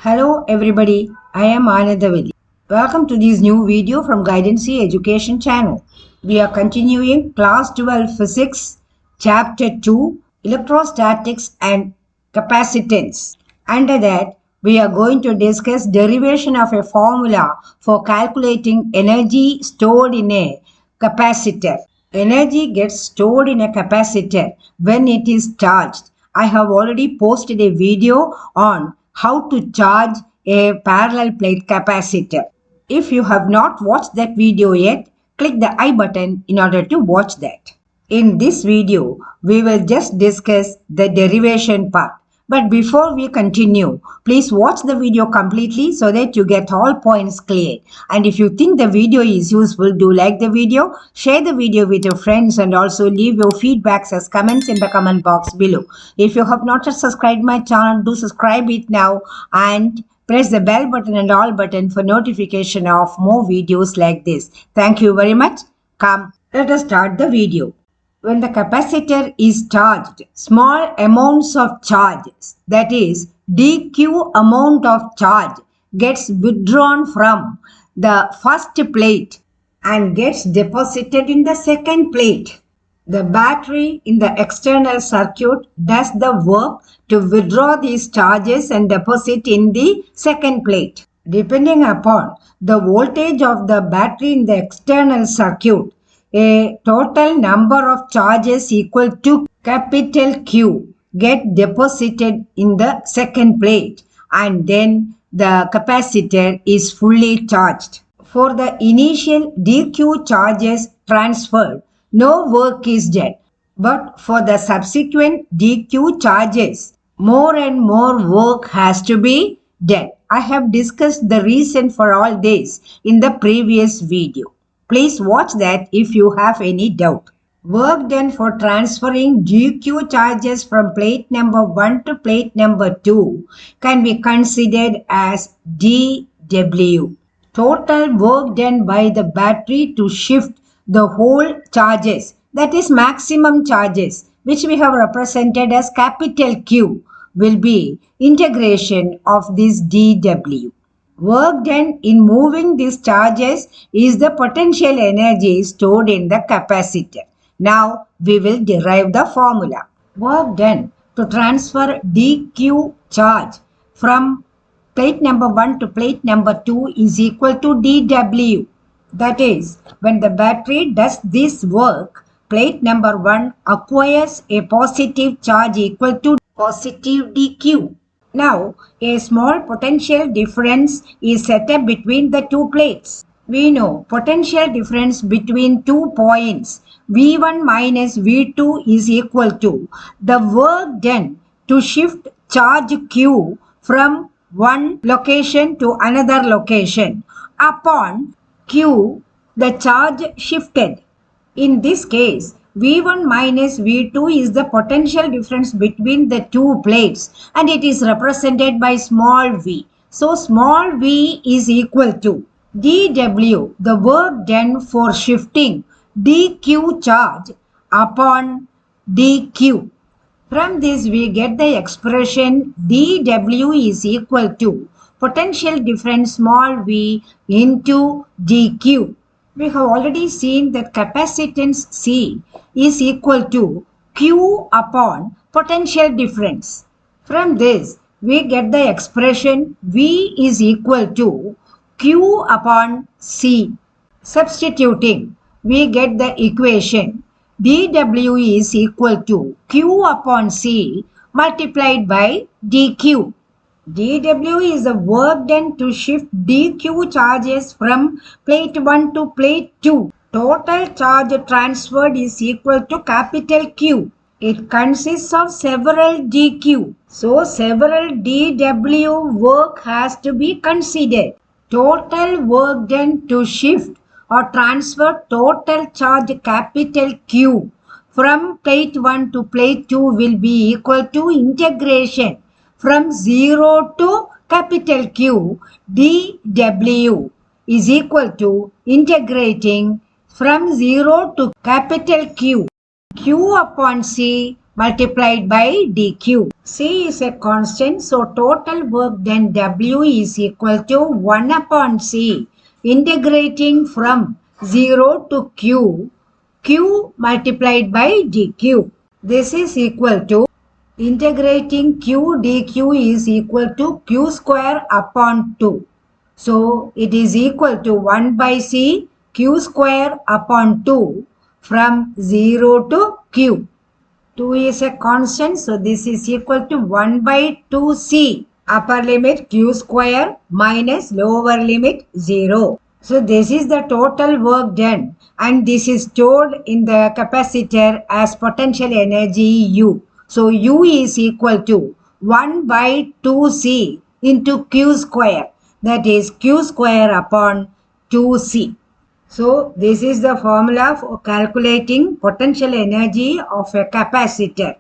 Hello everybody, I am ananthavalli. Welcome to this new video from Guidance Education channel. We are continuing class 12 physics chapter 2 electrostatics and capacitance. Under that we are going to discuss derivation of a formula for calculating energy stored in a capacitor. Energy gets stored in a capacitor when it is charged. I have already posted a video on how to charge a parallel plate capacitor. If you have not watched that video yet, click the I button in order to watch that. In this video, we will just discuss the derivation part. But before we continue, please watch the video completely so that you get all points clear. And if you think the video is useful, do like the video, share the video with your friends and also leave your feedbacks as comments in the comment box below. If you have not yet subscribed my channel, do subscribe it now and press the bell button and all button for notification of more videos like this. Thank you very much. Come, let us start the video. When the capacitor is charged, small amounts of charges, that is dq amount of charge, gets withdrawn from the first plate and gets deposited in the second plate. The battery in the external circuit does the work to withdraw these charges and deposit in the second plate. Depending upon the voltage of the battery in the external circuit, a total number of charges equal to capital Q get deposited in the second plate and then the capacitor is fully charged. For the initial dq charges transferred, no work is done. But for the subsequent dq charges, more and more work has to be done. I have discussed the reason for all this in the previous video. Please watch that if you have any doubt. Work done for transferring dq charges from plate number 1 to plate number 2 can be considered as dW. Total work done by the battery to shift the whole charges, that is maximum charges, which we have represented as capital Q, will be integration of this dW. Work done in moving these charges is the potential energy stored in the capacitor. Now we will derive the formula. Work done to transfer dq charge from plate number 1 to plate number 2 is equal to dW. That is, when the battery does this work, plate number 1 acquires a positive charge equal to positive dq. Now, a small potential difference is set up between the two plates. We know potential difference between 2 points V1 minus V2 is equal to the work done to shift charge Q from one location to another location upon Q, the charge shifted. In this case, V1 minus V2 is the potential difference between the two plates and it is represented by small v. So small v is equal to dW, the work done for shifting dq charge upon dq. From this we get the expression dW is equal to potential difference small v into dq. We have already seen that capacitance C is equal to Q upon potential difference. From this, we get the expression V is equal to Q upon C. Substituting, we get the equation dW is equal to Q upon C multiplied by dQ. dW is the work done to shift dq charges from plate 1 to plate 2. Total charge transferred is equal to capital Q. It consists of several dq. So several dW work has to be considered. Total work done to shift or transfer total charge capital Q from plate 1 to plate 2 will be equal to integration from 0 to capital Q dW is equal to integrating from 0 to capital Q, Q upon C multiplied by dq. C is a constant, so total work done W is equal to 1 upon C, integrating from 0 to Q multiplied by dq. This is equal to integrating Q dq is equal to Q square upon 2. So it is equal to 1 by C Q square upon 2 from 0 to Q. 2 is a constant, so this is equal to 1 by 2C. Upper limit Q square minus lower limit 0. So this is the total work done, and this is stored in the capacitor as potential energy U. So U is equal to 1 by 2C into Q square, that is Q square upon 2C. So this is the formula for calculating potential energy of a capacitor,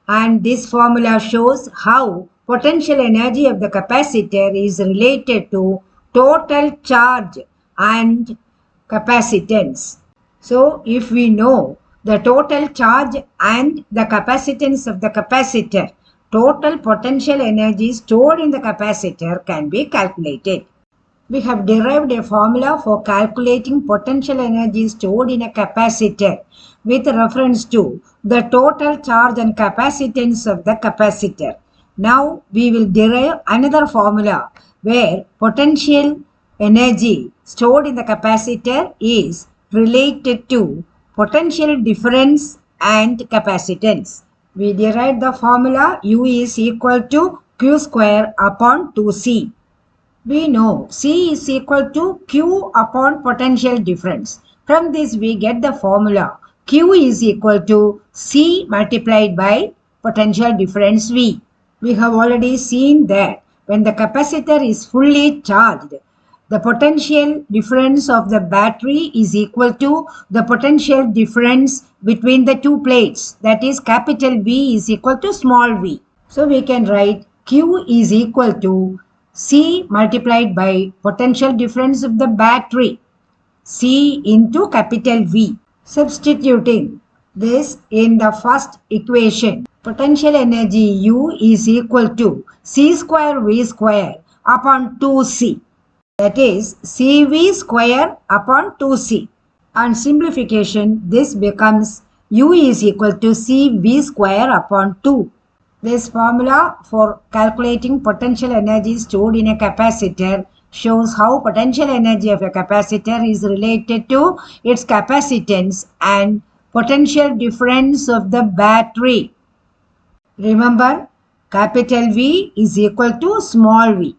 and this formula shows how potential energy of the capacitor is related to total charge and capacitance. So if we know the total charge and the capacitance of the capacitor, total potential energy stored in the capacitor can be calculated. We have derived a formula for calculating potential energy stored in a capacitor with reference to the total charge and capacitance of the capacitor. Now we will derive another formula where potential energy stored in the capacitor is related to potential difference and capacitance. We derive the formula U is equal to Q square upon 2C. We know C is equal to Q upon potential difference. From this we get the formula Q is equal to C multiplied by potential difference V. We have already seen that when the capacitor is fully charged, the potential difference of the battery is equal to the potential difference between the two plates, that is capital V is equal to small v. So we can write Q is equal to C multiplied by potential difference of the battery, C into capital V. Substituting this in the first equation, potential energy U is equal to C square V square upon 2C. That is CV square upon 2C. On simplification, this becomes U is equal to CV square upon 2. This formula for calculating potential energy stored in a capacitor shows how potential energy of a capacitor is related to its capacitance and potential difference of the battery. Remember, capital V is equal to small v.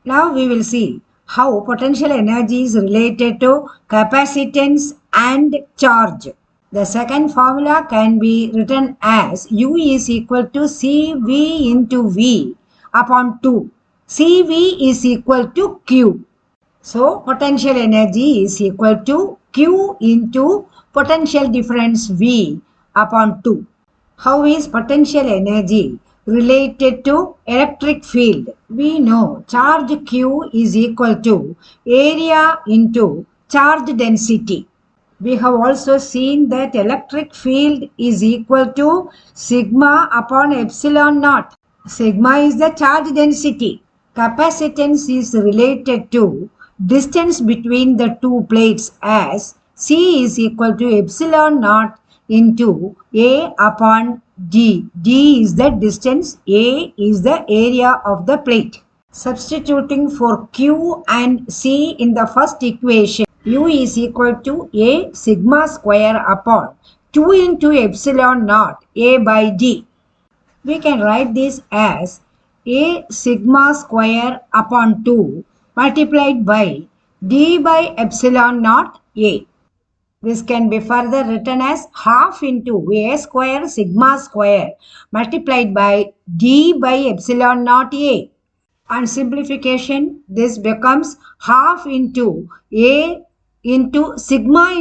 Now we will see how potential energy is related to capacitance and charge. The second formula can be written as U is equal to CV into V upon 2. CV is equal to Q. So, potential energy is equal to Q into potential difference V upon 2. How is potential energy related to electric field? We know charge Q is equal to area into charge density. We have also seen that electric field is equal to sigma upon epsilon naught. Sigma is the charge density. Capacitance is related to distance between the two plates as C is equal to epsilon naught into A upon D. D is the distance, A is the area of the plate. Substituting for Q and C in the first equation, U is equal to A sigma square upon 2 into epsilon naught A by D. We can write this as A sigma square upon 2 multiplied by D by epsilon naught A. This can be further written as half into A square sigma square multiplied by D by epsilon naught A. On simplification, this becomes half into A into sigma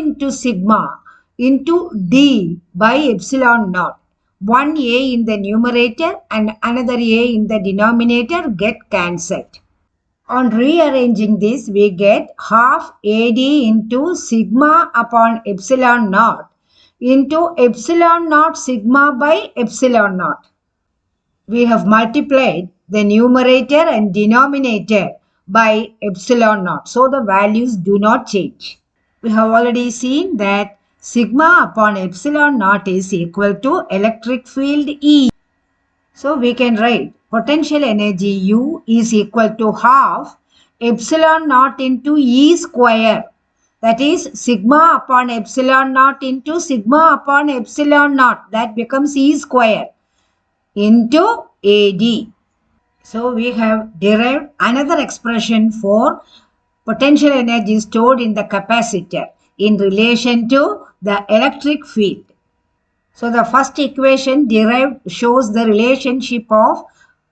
into D by epsilon naught. One A in the numerator and another A in the denominator get cancelled. On rearranging this, we get half AD into sigma upon epsilon naught into epsilon naught sigma by epsilon naught. We have multiplied the numerator and denominator by epsilon naught. So the values do not change. We have already seen that sigma upon epsilon naught is equal to electric field E. So we can write potential energy U is equal to half epsilon naught into E square. That is sigma upon epsilon naught into sigma upon epsilon naught. That becomes E square into AD. So we have derived another expression for potential energy stored in the capacitor in relation to the electric field. So the first equation derived shows the relationship of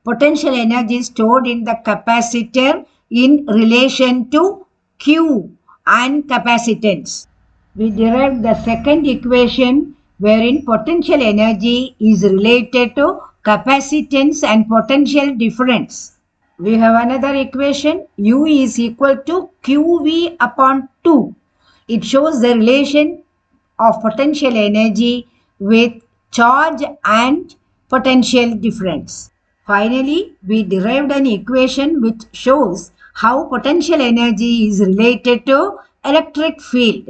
potential energy stored in the capacitor in relation to Q and capacitance. We derived the second equation wherein potential energy is related to capacitance and potential difference. We have another equation, U is equal to QV upon 2. It shows the relation of potential energy with charge and potential difference. Finally, we derived an equation which shows how potential energy is related to electric field.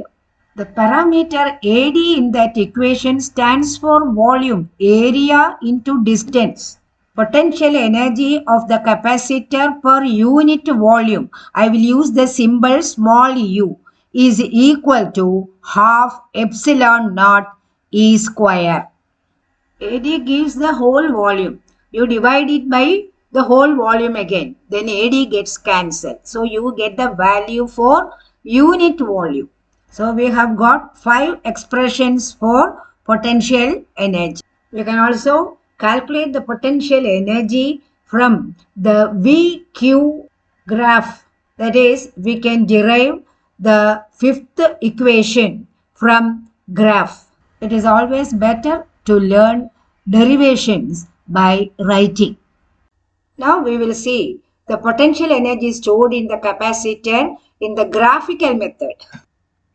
The parameter AD in that equation stands for volume, area into distance. Potential energy of the capacitor per unit volume, I will use the symbol small u, is equal to half epsilon naught E square. AD gives the whole volume. You divide it by the whole volume again. Then AD gets cancelled. So you get the value for unit volume. So we have got 5 expressions for potential energy. We can also calculate the potential energy from the VQ graph. That is, we can derive the fifth equation from graph. It is always better to learn derivations by writing. Now we will see the potential energy stored in the capacitor in the graphical method.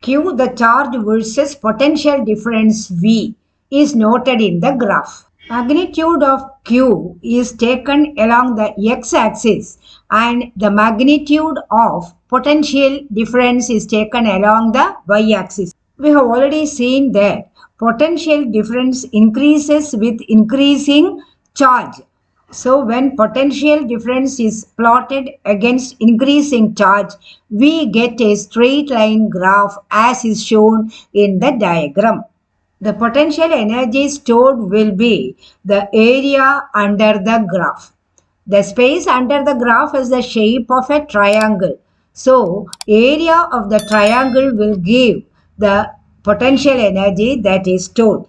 Q, the charge versus potential difference V, is noted in the graph. Magnitude of Q is taken along the x-axis and the magnitude of potential difference is taken along the y-axis. We have already seen that potential difference increases with increasing charge. So when potential difference is plotted against increasing charge, we get a straight line graph as is shown in the diagram. The potential energy stored will be the area under the graph. The space under the graph is the shape of a triangle. So area of the triangle will give the potential energy that is stored.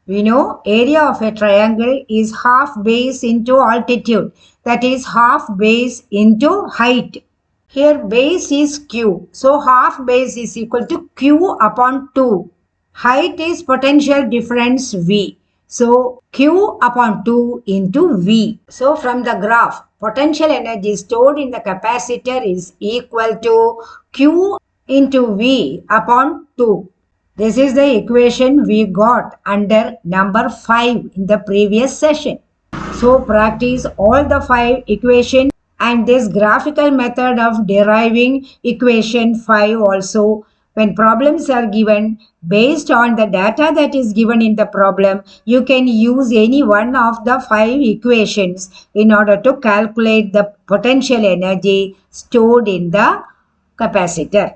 We know area of a triangle is half base into altitude, that is half base into height. Here base is Q, so half base is equal to Q upon 2. Height is potential difference V, so Q upon 2 into V. So from the graph, potential energy stored in the capacitor is equal to Q into V upon 2. This is the equation we got under number 5 in the previous session. So practice all the 5 equations and this graphical method of deriving equation 5 also. When problems are given based on the data that is given in the problem, you can use any one of the 5 equations in order to calculate the potential energy stored in the capacitor.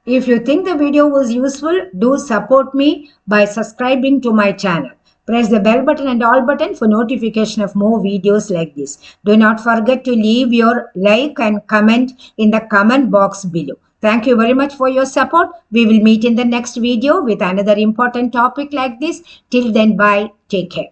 If you think the video was useful, do support me by subscribing to my channel. Press the bell button and all button for notification of more videos like this. Do not forget to leave your like and comment in the comment box below. Thank you very much for your support. We will meet in the next video with another important topic like this. Till then, bye. Take care.